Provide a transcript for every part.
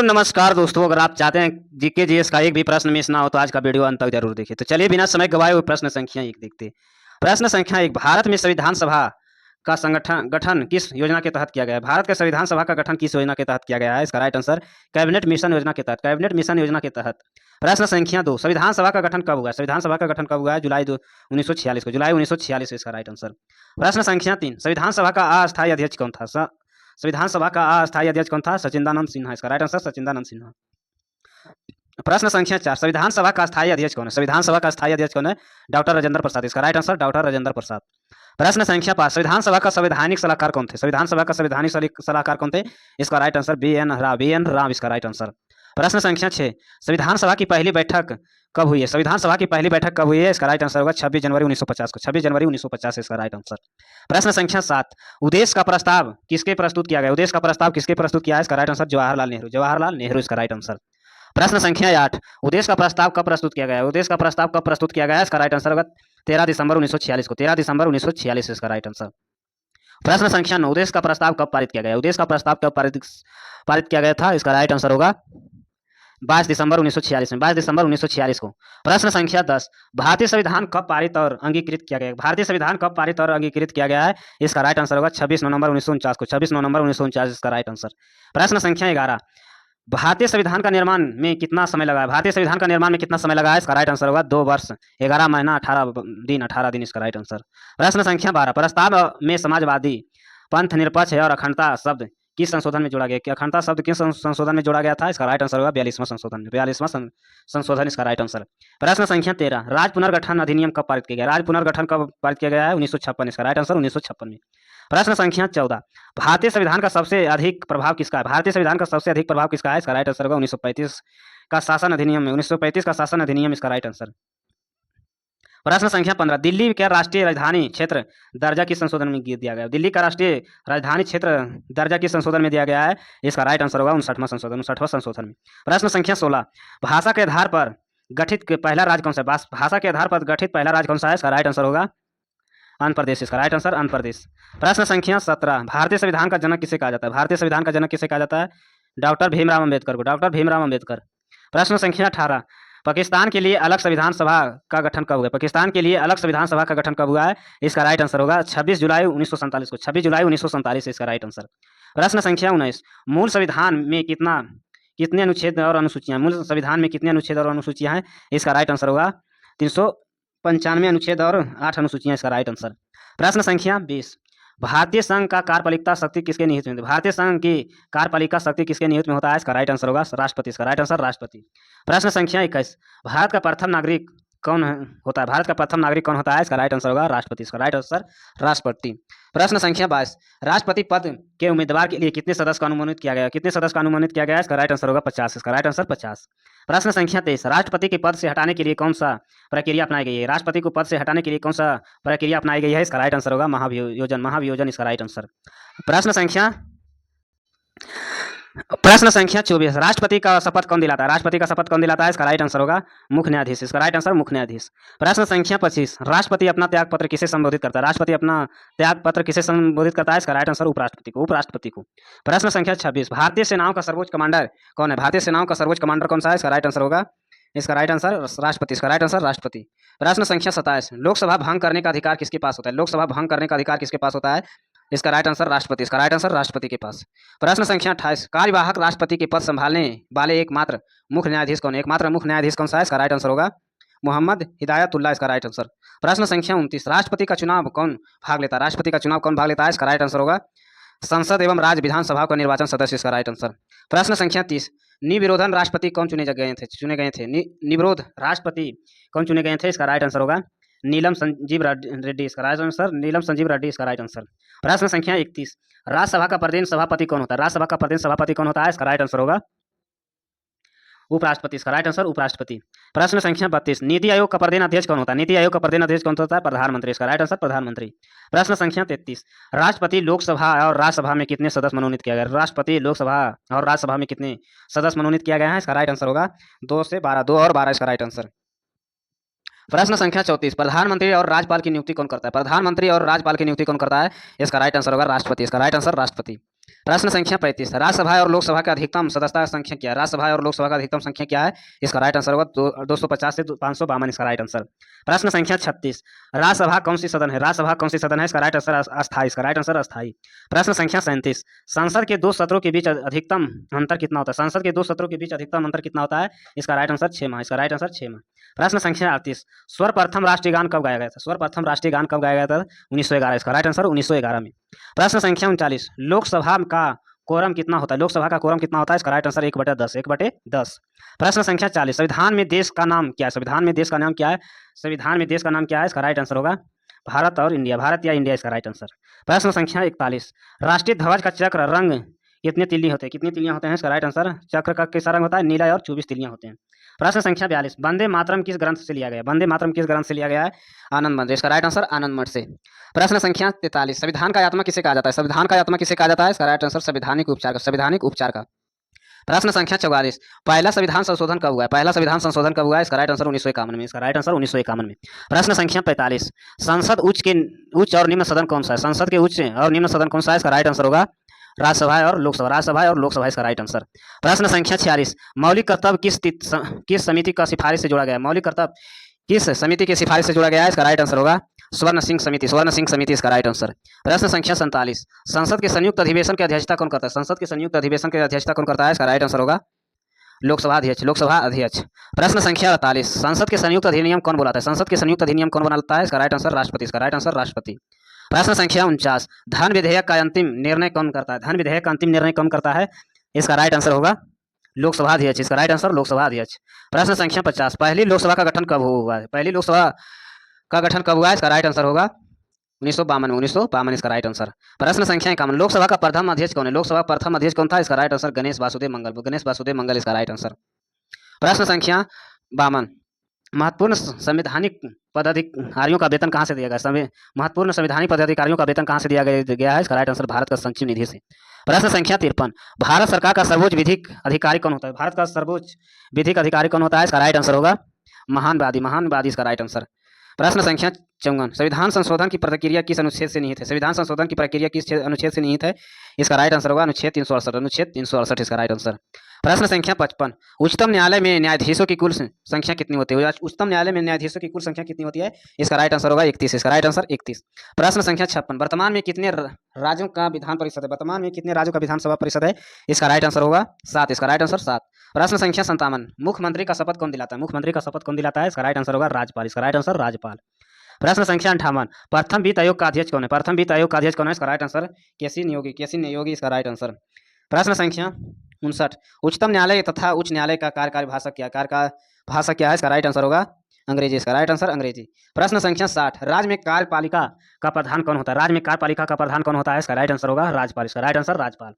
नमस्कार दोस्तों, अगर आप चाहते हैं जीके जीएस का एक भी प्रश्न मिस ना हो तो आज का वीडियो अंत तक जरूर देखिए। तो चलिए बिना समय गवाए हुए प्रश्न संख्या 1 देखते हैं। प्रश्न संख्या 1, भारत में संविधान सभा का संगठन गठन किस योजना के तहत किया गया है? भारत के संविधान सभा का गठन किस योजना के तहत किया गया है? इसका राइट आंसर कैबिनेट मिशन योजना के तहत। कैबिनेट मिशन योजना के तहत। प्रश्न संख्या 2, संविधान सभा का गठन कब हुआ? संविधान सभा का गठन कब हुआ है? जुलाई 1946 को। जुलाई 1946 इसका राइट आंसर। प्रश्न संख्या 3, संविधान सभा का अस्थायी अध्यक्ष कौन था? संविधान सभा का अस्थायी अध्यक्ष कौन था? सचिदानंद सिन्हा। इसका राइट आंसर सचिदानंद सिन्हा। प्रश्न संख्या 4, संविधान सभा का स्थायी अध्यक्ष कौन है? संविधान सभा का स्थायी अध्यक्ष कौन है? डॉक्टर राजेंद्र प्रसाद। इसका right answer doctor Rajendra Prasad. प्रश्न संख्या 5, संविधान सभा का संवैधानिक सलाहकार कौन थे? संविधान सभा का संवैधानिक सलाहकार कौन थे? इसका right answer B N Rao. इसका राइट आंसर। प्रश्न संख्या 6, संविधान सभा की पहली बैठक कब हुई है? संविधान सभा की पहली बैठक कब हुई है? इसका राइट आंसर होगा 26 जनवरी 1950 को। 26 जनवरी 1950 इसका राइट आंसर। प्रश्न संख्या 7, उद्देश्य का प्रस्ताव किसके प्रस्तुत किया गया? उद्देश्य का प्रस्ताव किसके प्रस्तुत किया है? इसका राइट आंसर जवाहरलाल नेहरू। जवाहरलाल नेहरू इसका राइट आंसर। प्रश्न संख्या 8, उद्देश्य का प्रस्ताव कब प्रस्तुत किया गया है? उद्देश्य का प्रस्ताव कब प्रस्तुत किया गया है? इसका राइट आंसर होगा 13 दिसंबर 1946 को। 13 दिसंबर 1946 इसका राइट आंसर। प्रश्न संख्या 9, उद्देश्य का प्रस्ताव कब पारित किया गया? उद्देश्य का प्रस्ताव कब पारित किया गया था? इसका राइट आंसर होगा 22 दिसंबर 1946 में। 22 दिसंबर 1946 को। प्रश्न संख्या 10, भारतीय संविधान कब पारित और अंगीकृत किया गया? भारतीय संविधान कब पारित और अंगीकृत किया गया है? इसका राइट आंसर होगा 26 नवंबर 1949 को। 26 नवंबर 1949 इसका राइट आंसर। प्रश्न संख्या 11, भारतीय संविधान का निर्माण में कितना समय लगा है? भारतीय संविधान का निर्माण में कितना समय लगा है? इसका राइट आंसर होगा 2 वर्ष 11 महीना 18 दिन इसका राइट आंसर। प्रश्न संख्या 12, प्रस्ताव में समाजवादी, पंथ निरपेक्ष और अखंडता शब्द किस संशोधन में जोड़ा गया? अखंडता शब्द किस संशोधन में जोड़ा गया था? इसका राइट आंसर होगा 42वां संशोधन। 42वां संशोधन इसका राइट आंसर। प्रश्न संख्या 13, राज्य पुनर्गठन अधिनियम कब पारित किया गया? राज्य पुनर्गठन कब पारित किया गया है? 1956 इसका राइट आंसर 1956 में। प्रश्न संख्या 14, भारतीय संविधान का सबसे अधिक प्रभाव किसका है? भारतीय संविधान का सबसे अधिक प्रभाव किसका है? इसका राइट आंसर होगा 1935 का शासन अधिनियम में। 1935 का शासन अधिनियम इसका राइट आंसर। प्रश्न संख्या 15, दिल्ली का राष्ट्रीय राजधानी क्षेत्र दर्जा किस संशोधन में दिया गया? दिल्ली का राष्ट्रीय राजधानी क्षेत्र दर्जा किस संशोधन में दिया गया है? इसका राइट आंसर होगा 59वां संशोधन। 59वां संशोधन में। प्रश्न संख्या 16, भाषा के आधार पर गठित पहला राज्य कौन सा है? भाषा के आधार पर गठित पहला राज्य कौन सा है? इसका राइट आंसर होगा आंध्र प्रदेश। इसका राइट आंसर आंध्र प्रदेश। प्रश्न संख्या 17, भारतीय संविधान का जनक किसे कहा जाता है? भारतीय संविधान का जनक किसे कहा जाता है? डॉक्टर भीमराव अम्बेडकर को। डॉक्टर भीमराव अम्बेडकर। प्रश्न संख्या 18, पाकिस्तान के लिए अलग संविधान सभा का गठन कब हुआ? पाकिस्तान के लिए अलग संविधान सभा का गठन कब हुआ है? इसका राइट आंसर होगा 26 जुलाई 1947 को। 26 जुलाई 1947 इसका राइट आंसर। प्रश्न संख्या 19, मूल संविधान में कितने अनुच्छेद और अनुसूचियां? मूल संविधान में कितने अनुच्छेद और अनुसूचियां हैं? इसका राइट आंसर होगा 395 अनुच्छेद और 8 अनुसूचियां इसका राइट आंसर। प्रश्न संख्या 20, भारतीय संघ का कार्यपालिका शक्ति किसके निहित में? भारतीय संघ की कार्यपालिका शक्ति किसके निहित में होता है? इसका राइट आंसर होगा राष्ट्रपति। इसका राइट आंसर राष्ट्रपति। प्रश्न संख्या 21, भारत का प्रथम नागरिक कौन होता है? भारत का प्रथम नागरिक कौन होता है? इसका राइट आंसर होगा राष्ट्रपति। इसका राइट आंसर राष्ट्रपति। प्रश्न संख्या 22, राष्ट्रपति पद के उम्मीदवार के लिए कितने सदस्य का अनुमोदित किया गया? कितने सदस्य का अनुमोदित किया गया? इसका राइट आंसर होगा 50। इसका राइट आंसर 50। प्रश्न संख्या 23, राष्ट्रपति के पद से हटाने के लिए कौन सा प्रक्रिया अपनाई गई है? राष्ट्रपति को पद से हटाने के लिए कौन सा प्रक्रिया अपनाई गई है? इसका राइट आंसर होगा महाभियोजन। महाभियोजन इसका राइट आंसर। प्रश्न संख्या 24, राष्ट्रपति का शपथ कौन दिलाता है? राष्ट्रपति का शपथ कौन दिलाता है? इसका राइट आंसर होगा मुख्य न्यायाधीश। इसका राइट आंसर मुख्य न्यायाधीश। प्रश्न संख्या 25, राष्ट्रपति अपना त्याग पत्र किसे संबोधित करता है? राष्ट्रपति अपना त्याग पत्र किसे संबोधित करता है? इसका राइट आंसर उपराष्ट्रपति को। उपराष्ट्रपति को। प्रश्न संख्या 26, भारतीय सेनाओं का सर्वोच्च कमांडर कौन है? भारतीय सेनाओं का सर्वोच्च कमांडर कौन सा है? इसका राइट आंसर होगा इसका राइट आंसर राष्ट्रपति। इसका राइट आंसर राष्ट्रपति। प्रश्न संख्या 27, लोकसभा भंग करने का अधिकार किसके पास होता है? लोकसभा भंग करने का अधिकार किसके पास होता है? इसका राइट आंसर राष्ट्रपति। इसका राइट आंसर राष्ट्रपति के पास। प्रश्न संख्या 28, कार्यवाहक राष्ट्रपति के पद संभालने वाले एकमात्र मुख्य न्यायाधीश कौन है? एकमात्र मुख्य न्यायाधीश कौन सा है? इसका राइट आंसर होगा मोहम्मद हिदायतुल्लाह। इसका राइट आंसर। प्रश्न संख्या 29, राष्ट्रपति का चुनाव कौन भाग लेता है? राष्ट्रपति का चुनाव कौन भाग लेता है? इसका राइट आंसर होगा संसद एवं राज्य विधानसभा का निर्वाचन सदस्य। इसका राइट आंसर। प्रश्न संख्या 30, निविरोधन राष्ट्रपति कौन चुने गए थे? निविरोध राष्ट्रपति कौन चुने गए थे? इसका राइट आंसर होगा नीलम संजीव रेड्डी। इसका राइट आंसर नीलम संजीव रेड्डी। इसका राइट आंसर। प्रश्न संख्या 31, राज्यसभा का प्रदेश सभापति कौन होता है? राज्यसभा का प्रदेश सभापति कौन होता है? इसका राइट आंसर होगा उपराष्ट्रपति। इसका राइट आंसर उपराष्ट्रपति। प्रश्न संख्या 32, नीति आयोग का प्रधान अध्यक्ष कौन होता है? नीति आयोग का प्रधान अध्यक्ष कौन होता है? प्रधानमंत्री। इसका राइट आंसर प्रधानमंत्री। प्रश्न संख्या 33, राष्ट्रपति लोकसभा और राज्यसभा में कितने सदस्य मनोनीत किया गया? राष्ट्रपति लोकसभा और राज्यसभा में कितने सदस्य मनोनीत किया गया है? इसका राइट आंसर होगा 2 से 12। 2 और 12 इसका राइट आंसर। प्रश्न संख्या 34, प्रधानमंत्री और राज्यपाल की नियुक्ति कौन करता है? प्रधानमंत्री और राज्यपाल की नियुक्ति कौन करता है? इसका राइट आंसर होगा राष्ट्रपति। इसका राइट आंसर राष्ट्रपति। प्रश्न संख्या 35, राज्यसभा और लोकसभा का अधिकतम सदस्यता संख्या क्या है? राज्यसभा और लोकसभा का अधिकतम संख्या क्या है? इसका राइट आंसर होगा 250 से 552 इसका राइट आंसर। प्रश्न संख्या 36, राज्यसभा कौन सी सदन है? राज्यसभा कौन सी सदन है? इसका राइट आंसर अस्थायी, इसका राइट आंसर अस्थायी। प्रश्न संख्या 37, संसद के दो सत्रों के बीच अधिकतम अंतर कितना होता है? संसद के दो सत्रों के बीच अधिकतम अंतर कितना होता है? इसका राइट आंसर 6 माह, इसका राइट आंसर 6 माह। प्रश्न संख्या 38, सर्वप्रथम राष्ट्रीय गान कब गाया गया था? सर्वप्रथम राष्ट्रीय गान कब गाया गया था? 1911, इसका राइट आंसर 1911 में। प्रश्न संख्या 39, लोकसभा का कोरम कितना होता है? लोकसभा का कोरम कितना होता है? इसका राइट आंसर 1/10, 1/10। प्रश्न संख्या 40, संविधान में देश का नाम क्या है? संविधान में देश का नाम क्या है? संविधान में देश का नाम क्या है? इसका राइट आंसर होगा भारत और इंडिया, भारत या इंडिया, इसका राइट आंसर। प्रश्न संख्या 41, राष्ट्रीय ध्वज का चक्र रंग कितने तिल्ली होते हैं? कितनी तिल्लियां होते हैं? इसका राइट आंसर, चक्र का कैसा रंग होता है? नीला, और 24 तिल्लियां होते हैं। प्रश्न संख्या 42, वंदे मातरम किस ग्रंथ से लिया गया? वंदे मातरम किस ग्रंथ से लिया गया है? आनंद मठ, इसका राइट आंसर आनंद मठ से। प्रश्न संख्या 43, संविधान का आत्मा किसे कहा जाता है? संविधान का आत्मा किसे कहा जाता है? इसका राइट आंसर संवैधानिक उपचार का, संवैधानिक उपचार का। प्रश्न संख्या 44, पहला संविधान संशोधन कब हुआ है? पहला संविधान संशोधन कब हुआ है? इसका राइट आंसर 1951 में, इसका राइट आंसर 1951 में। प्रश्न संख्या 45, संसद उच्च और निम्न सदन कौन सा है? संसद के उच्च और निम्न सदन कौन सा है? इसका राइट आंसर होगा राज्यसभा और लोकसभा, राज्यसभा और लोकसभा, इसका राइट आंसर। प्रश्न संख्या 46, मौलिक कर्तव्य किस समिति का सिफारिश से जोड़ा गया है? मौलिक कर्तव्य किस समिति की सिफारिश से जोड़ा गया है? इसका राइट आंसर होगा स्वर्ण सिंह समिति, स्वर्ण सिंह समिति, इसका राइट आंसर। प्रश्न संख्या 47, संसद के संयुक्त अधिवेशन की अध्यक्षता कौन करता है? संसद के संयुक्त अधिवेशन की अध्यक्षता कौन करता है? इसका राइट आंसर होगा लोकसभा अध्यक्ष, लोकसभा अध्यक्ष। प्रश्न संख्या 48, संसद के संयुक्त अधिनियम कौन बनाता है? संसद के संयुक्त अधिनियम कौन बनाता है? इसका राइट आंसर राष्ट्रपति, इसका राइट आंसर राष्ट्रपति। प्रश्न संख्या 49, धन विधेयक का अंतिम निर्णय कौन करता है? धन विधेयक का अंतिम निर्णय कौन करता है? इसका राइट आंसर होगा लोकसभा अध्यक्ष, इसका राइट आंसर लोकसभा अध्यक्ष। प्रश्न संख्या 50, पहली लोकसभा का गठन कब हुआ है? पहली लोकसभा का गठन कब हुआ है? इसका राइट आंसर होगा 1952 में, 1952, इसका राइट आंसर। प्रश्न संख्या 51, लोकसभा का प्रथम अध्यक्ष कौन है? लोकसभा प्रथम अध्यक्ष कौन था? इसका राइट आंसर गणेश वासुदेव मंगल, गणेश वासुदेव मंगल, इसका राइट आंसर। प्रश्न संख्या 52, महत्वपूर्ण संवैधानिक पदाधिकारियों का वेतन कहाँ से दिया गया? महत्वपूर्ण संवैधानिक पदाधिकारियों का वेतन कहाँ से दिया गया है? इसका राइट आंसर भारत का संचिव निधि से। प्रश्न संख्या 53, भारत सरकार का सर्वोच्च विधिक अधिकारी कौन होता है? भारत का सर्वोच्च विधिक अधिकारी कौन होता है? इसका राइट आंसर होगा महानवादी, महानवादी, इसका राइट आंसर। प्रश्न संख्या 54, संविधान संशोधन की प्रक्रिया किस अनुच्छेद से निहित है? संविधान संशोधन की प्रक्रिया किस अनुच्छेद से निहित है? इसका राइट आंसर होगा अनुच्छेद 368, अनुच्छेद 368, इसका राइट आंसर। प्रश्न संख्या 55, उच्चतम न्यायालय में न्यायाधीशों की कुल संख्या कितनी होती है? उच्चतम न्यायालय में न्यायाधीशों की कुल संख्या कितनी होती है? इसका राइट आंसर होगा 31, इसका राइट आंसर 31। प्रश्न संख्या 56, वर्तमान में कितने राज्यों का विधान परिषद है? वर्तमान में कितने राज्यों का विधानसभा परिषद है? इसका राइट आंसर होगा 7, इसका राइट आंसर 7। प्रश्न संख्या 57, मुख्यमंत्री का शपथ कौन दिलाता है? मुख्यमंत्री का शपथ कौन दिलाता है? इसका राइट आंसर होगा राज्यपाल, इसका राइट आंसर राज्यपाल। प्रश्न संख्या 58, प्रथम वित्त आयोग का अध्यक्ष कौन है? प्रथम वित्त आयोग का अध्यक्ष कौन है? इसका राइट आंसर केसी नियोगी, केसी नियोगी, इसका राइट आंसर। प्रश्न संख्या 59, उच्चतम न्यायालय तथा उच्च न्यायालय का कार्यकारी भाषा क्या है? इसका राइट आंसर होगा अंग्रेजी, इसका राइट आंसर अंग्रेजी। प्रश्न संख्या 60, राज्य में कार्यपालिका का प्रधान कौन होता है? राज्य में कार्यपालिका का प्रधान कौन होता है? इसका राइट आंसर होगा राज्यपाल, इसका राइट आंसर राज्यपाल।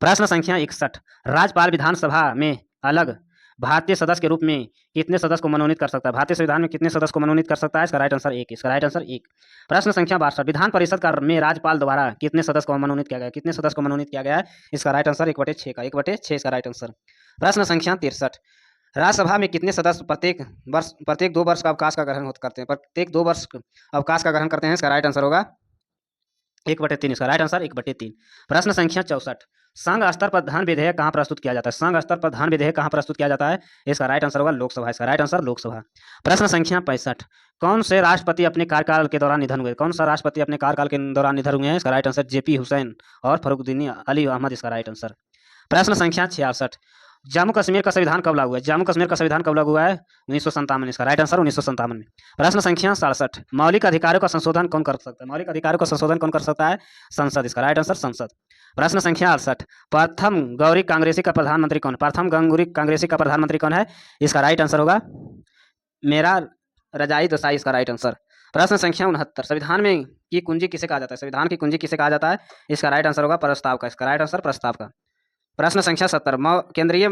प्रश्न संख्या 61, राज्यपाल विधानसभा में अलग भारतीय सदस्य के रूप में कितने सदस्य को मनोनीत कर सकता है? भारतीय संविधान में कितने सदस्य को मनोनीत कर सकता है? इसका राइट आंसर 1, इसका राइट आंसर 1। प्रश्न संख्या 62, विधान परिषद का में राज्यपाल द्वारा कितने सदस्य को मनोनीत किया गया? कितने सदस्य को मनोनीत किया गया है? इसका राइट आंसर 1/6 का, 1/6, इसका राइट आंसर। प्रश्न संख्या 63, राज्यसभा में कितने सदस्य प्रत्येक 2 वर्ष का अवकाश का ग्रहण करते हैं? प्रत्येक 2 वर्ष अवकाश का ग्रहण करते हैं, इसका राइट आंसर होगा 1/3, इसका राइट आंसर 1/3। प्रश्न संख्या 64, संघ स्तर पर धन विधेयक कहाँ प्रस्तुत किया जाता है? संघ स्तर पर धन विधेयक कहाँ प्रस्तुत किया जाता है? इसका राइट आंसर होगा लोकसभा, इसका राइट आंसर लोकसभा। प्रश्न संख्या 65, कौन से राष्ट्रपति अपने कार्यकाल के दौरान निधन हुए? कौन सा राष्ट्रपति अपने कार्यकाल के दौरान निधन हुए हैं? इसका राइट आंसर जेपी हुसैन और फरुखुद्दीन अली अहमद, इसका राइट आंसर। प्रश्न संख्या 66, जम्मू कश्मीर का संविधान कब लागू हुआ है? जम्मू कश्मीर का संविधान कब लागू हुआ है? 1957, इसका राइट आंसर 1957 में। प्रश्न संख्या 67, मौलिक अधिकारों का संशोधन कौन कर सकता है? मौलिक अधिकारों का संशोधन कौन कर सकता है? संसद, इसका राइट आंसर संसद। प्रश्न संख्या 68, प्रथम गौरी कांग्रेसी का प्रधानमंत्री कौन है? प्रथम गौरी कांग्रेसी का प्रधानमंत्री कौन है? इसका राइट आंसर होगा मेरा रजाई देसाई, इसका राइट आंसर। प्रश्न संख्या 69, संविधान में की कुंजी किसे कहा जाता है? संविधान की कुंजी किसे कहा जाता है? इसका राइट आंसर होगा प्रस्ताव का, इसका राइट आंसर प्रस्ताव का। प्रश्न संख्या 70, केंद्रीय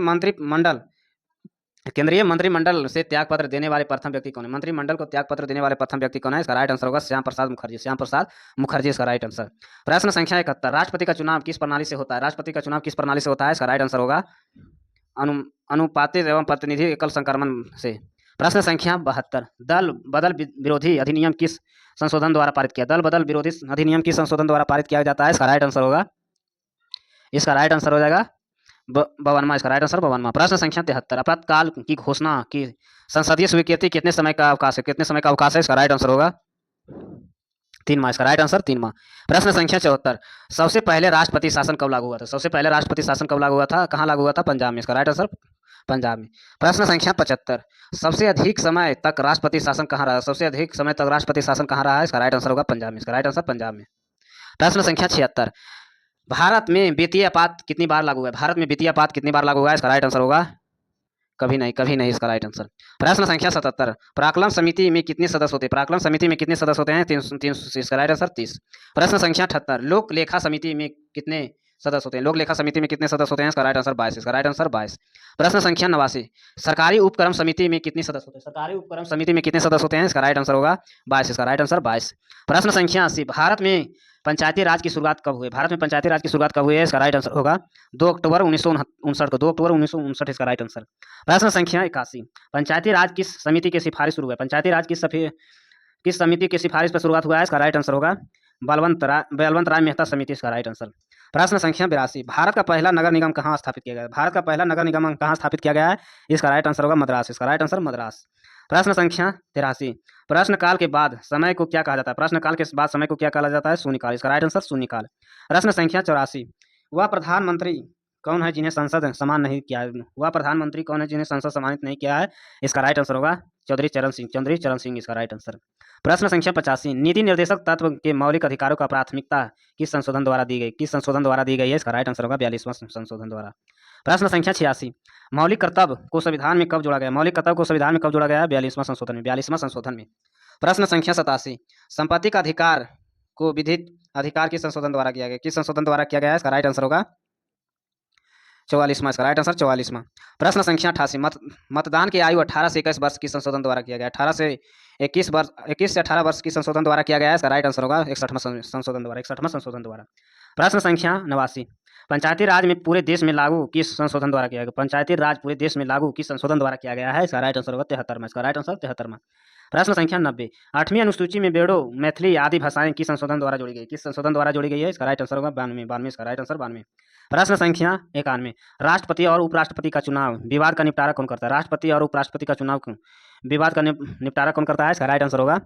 मंत्रिमंडल से त्यागपत्र देने वाले प्रथम व्यक्ति कौन है? मंत्रिमंडल को त्यागपत्र देने वाले प्रथम व्यक्ति कौन है? इसका राइट आंसर होगा श्याम प्रसाद मुखर्जी, श्याम प्रसाद मुखर्जी, इसका राइट आंसर। प्रश्न संख्या 71, राष्ट्रपति का चुनाव किस प्रणाली से होता है? राष्ट्रपति का चुनाव किस प्रणाली से होता है? इसका राइट आंसर होगा अनुपातिक एवं प्रतिनिधि एकल संक्रमण से। प्रश्न संख्या 72, दल बदल विरोधी अधिनियम किस संशोधन द्वारा पारित किया? दल बदल विरोधी अधिनियम किस संशोधन द्वारा पारित किया जाता है? इसका राइट आंसर होगा इसका राइट आंसर हो जाएगा 52वां। इसका राइट आंसर 52वां। प्रश्न संख्या 73, आपातकाल की घोषणा की संसदीय स्वीकृति कितने समय का अवकाश है? कितने समय का अवकाश है? इसका राइट आंसर होगा 3 माह। इसका राइट आंसर 3 माह। प्रश्न संख्या 74, सबसे पहले राष्ट्रपति शासन कब लागू हुआ था? सबसे पहले राष्ट्रपति शासन कब लागू हुआ था? कहाँ लागू हुआ था? पंजाब में। इसका राइट आंसर पंजाब में। प्रश्न संख्या 75, सबसे अधिक समय तक राष्ट्रपति शासन कहाँ रहा? सबसे अधिक समय तक राष्ट्रपति शासन कहाँ रहा है? इसका राइट आंसर होगा पंजाब में। इसका राइट आंसर पंजाब में। प्रश्न संख्या 76, भारत में वित्तीय आपात कितनी बार लागू हुआ है? भारत में वित्तीय आपात कितनी बार लागू हुआ है? इसका राइट आंसर होगा कभी नहीं, कभी नहीं। इसका राइट आंसर। प्रश्न संख्या 77, प्राक्कलन समिति में कितने सदस्य होते हैं? प्राक्कलन समिति में कितने सदस्य होते हैं? 300। इसका राइट आंसर 30। प्रश्न संख्या 78, लोक लेखा समिति में कितने सदस्य होते हैं? लोक लेखा समिति में कितने सदस्य होते हैं? इसका राइट आंसर 22। इसका राइट आंसर 22। प्रश्न संख्या 89, सरकारी उपक्रम समिति में कितने सदस्य होते हैं? सरकारी उपक्रम समिति में कितने सदस्य होते हैं? इसका राइट आंसर होगा 22। इसका राइट आंसर 22। प्रश्न संख्या 80, भारत में पंचायती राज की शुरुआत कब हुई? भारत में पंचायती राज की शुरुआत कब हुई है? इसका राइट आंसर होगा 2 अक्टूबर 1959 को। 2 अक्टूबर 1959 इसका राइट आंसर। प्रश्न संख्या 81, पंचायती राज किस समिति की सिफारिश शुरू हुआ है? पंचायती राज किस समिति की सिफारिश पर शुरुआत हुआ है? इसका राइट आंसर होगा बलवंत राय मेहता समिति। इसका राइट आंसर। प्रश्न संख्या 82, भारत का पहला नगर निगम कहाँ स्थापित किया गया है? भारत का पहला नगर निगम कहाँ स्थापित किया गया है? इसका राइट आंसर होगा मद्रास। इसका राइट आंसर मद्रास। प्रश्न संख्या 83, प्रश्नकाल के बाद समय को क्या कहा जाता है? प्रश्नकाल के बाद समय को क्या कहा जाता है? शून्यकाल। इसका राइट आंसर शून्यकाल। प्रश्न संख्या 84, वह प्रधानमंत्री कौन है जिन्हें संसद सम्मान नहीं किया है? वह प्रधानमंत्री कौन है जिन्हें संसद सम्मानित नहीं किया है? इसका राइट आंसर होगा चौधरी चरण सिंह। चौधरी चरण सिंह इसका राइट आंसर। प्रश्न संख्या 85, नीति निर्देशक तत्व के मौलिक अधिकारों का प्राथमिकता किस संशोधन द्वारा दी गई? किस संशोधन द्वारा दी गई है? इसका राइट आंसर होगा 42वां संशोधन द्वारा। प्रश्न संख्या 86, मौलिक कर्तव्य को संविधान में कब जोड़ा गया? मौलिक कर्तव्य को संविधान में कब जोड़ा गया है? 42वां संशोधन में। 42वां संशोधन में। प्रश्न संख्या 87, संपत्ति का अधिकार को विधिक अधिकार किस संशोधन द्वारा किया गया? किस संशोधन द्वारा किया गया है? इसका राइट आंसर होगा 44वां। इसका राइट आंसर 44वां। प्रश्न संख्या 88, मतदान की आयु 18 से 21 वर्ष की संशोधन द्वारा किया गया? 18 से 18 वर्ष की संशोधन द्वारा किया गया है। इसका राइट आंसर होगा 61वां संशोधन द्वारा। 61वां संशोधन द्वारा। प्रश्न संख्या 89, पंचायती राज में पूरे देश में लागू किस संशोधन द्वारा किया गया? पंचायती राज पूरे देश में लागू किस संशोधन द्वारा किया गया है? इसका राइट आंसर होगा 73वां। इसका राइट आंसर 73वां। प्रश्न संख्या 90, 8वीं अनुसूची में बेडो मैथिली आदि भाषाएं किस संशोधन द्वारा जोड़ी गई? किस संशोधन द्वारा जोड़ी गई है? इसका राइट आंसर होगा 92। इसका राइट आंसर 92। प्रश्न संख्या 91, राष्ट्रपति और उपराष्ट्रपति का चुनाव विवाद का निपटारा कौन करता है? राष्ट्रपति और उपराष्ट्रपति का चुनाव विवाद का निपटारा कौन करता है? इसका राइट आंसर होगा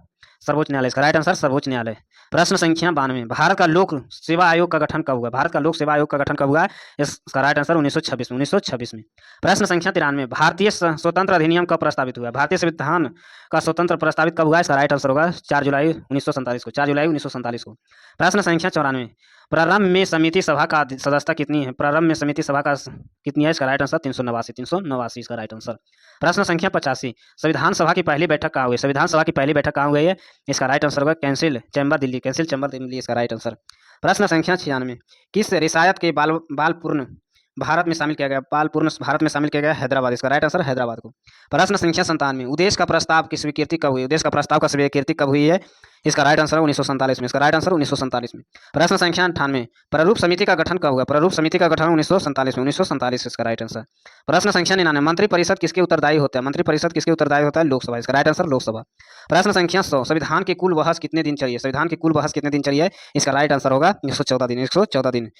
सर्वोच्च न्यायालय। इसका राइट आंसर सर्वोच्च न्यायालय। प्रश्न संख्या 92, भारत का लोक सेवा आयोग का गठन कब हुआ? भारत का लोक सेवा आयोग का गठन कब हुआ? इसका राइट आंसर 1926 में। 1926 में। प्रश्न संख्या 93, भारतीय स्वतंत्र अधिनियम कब प्रस्तावित हुआ? भारतीय संविधान का स्वतंत्र प्रस्तावित कब हुआ? इसका राइट आंसर होगा 4 जुलाई 1947 को। 4 जुलाई 1947 को। प्रश्न संख्या 94, प्रारंभ में समिति सभा का सदस्यता कितनी है? प्रारंभ में समिति सभा का कितनी है? इसका राइट आंसर 389। 389 इसका राइट आंसर। प्रश्न संख्या 85, संविधान सभा की पहली बैठक कहाँ हुई? संविधान सभा की पहली बैठक कहाँ हुई है? इसका राइट आंसर होगा cancel chamber Delhi. Cancel chamber Delhi इसका राइट आंसर। प्रश्न संख्या 96, किस रियासत के बालपूर्ण भारत में शामिल किया गया? बालपूर्ण भारत में शामिल किया गया हैदराबाद। इसका राइट आंसर हैदराबाद को। प्रश्न संख्या 97, उद्देश्य का प्रस्ताव की स्वीकृति कब हुई? उद्देश्य का प्रस्ताव का स्वीकृति कब हुई है? इसका राइट आंसर 1947 में। इसका राइट आंसर 1947 में। प्रश्न संख्या 98, प्रारूप समिति का गठन कब हुआ? प्रारूप समिति का गठन 1947 में। 1947 इसका राइट आंसर। प्रश्न संख्या 99, मंत्रिपरिषद किसके उत्तरदायी होता है? मंत्रिपरिषद किसके उत्तरदायी होता है? लोकसभा। इसका राइट आंसर लोकसभा। प्रश्न संख्या 100, संविधान की कुल बहस कितने दिन चली है? संविधान की कुल बहस कितने दिन चली है? इसका राइट आंसर होगा 114 दिन। 114 दिन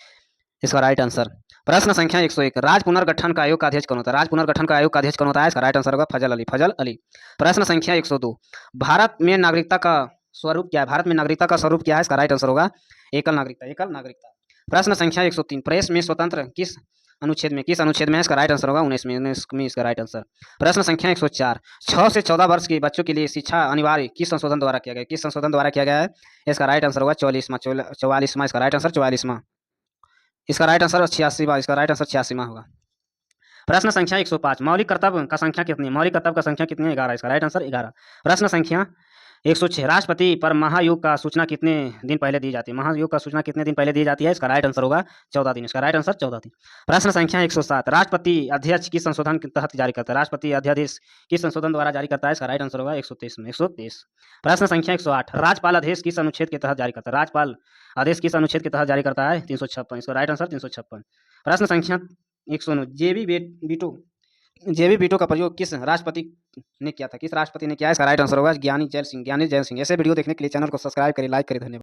इसका राइट आंसर। प्रश्न संख्या 101, राज्य पुनर्गठन का आयोग का अध्यक्ष कौन होता है? राज्य पुनर्गठन का आयोग का अध्यक्ष कौन होता है? इसका राइट आंसर होगा फजल अली। फजल अली। प्रश्न संख्या 102, भारत में नागरिकता का स्वरूप क्या है? भारत में नागरिकता का स्वरूप क्या है? इसका राइट आंसर होगा एकल नागरिकता। एकल नागरिकता। प्रश्न संख्या 103, प्रेस में स्वतंत्र किस अनुच्छेद में? किस अनुच्छेद में? इसका राइट आंसर होगा 19 में। 19 में इसका राइट आंसर। प्रश्न संख्या 104, 6 से 14 वर्ष के बच्चों के लिए शिक्षा अनिवार्य किस संशोधन द्वारा किया गया? किस संशोधन द्वारा किया गया है? इसका राइट आंसर होगा 44वां। इसका राइट आंसर 44वां। इसका राइट आंसर 86वां। इसका राइट आंसर 86वां होगा। प्रश्न संख्या 105, मौलिक कर्तव्य का संख्या कितनी है? मौलिक कर्तव्य का संख्या कितनी है? 11। इसका राइट आंसर 11। प्रश्न संख्या 106, राष्ट्रपति पर महायोग का सूचना कितने दिन पहले दी जाती है? महायोग का सूचना कितने दिन पहले दी जाती है? इसका राइट आंसर होगा 14 दिन। इसका राइट आंसर 14 दिन। प्रश्न संख्या 107, राष्ट्रपति अध्यक्ष किस संशोधन के तहत जारी करता है? राष्ट्रपति अध्यादेश किस संशोधन द्वारा जारी करता है? इसका राइट आंसर होगा 123 में। 123। प्रश्न संख्या 108, राज्यपाल आदेश किस अनुच्छेद के तहत जारी करता है? राज्यपाल आदेश किस अनुच्छेद के तहत जारी करता है? 356। इसका राइट आंसर 356। प्रश्न संख्या 109, जेबी वीटो का प्रयोग किस राष्ट्रपति ने किया था? किस राष्ट्रपति ने किया है? इसका राइट आंसर होगा ज्ञानी जैल सिंह। ज्ञानी जैल सिंह। ऐसे वीडियो देखने के लिए चैनल को सब्सक्राइब करें, लाइक करें। धन्यवाद।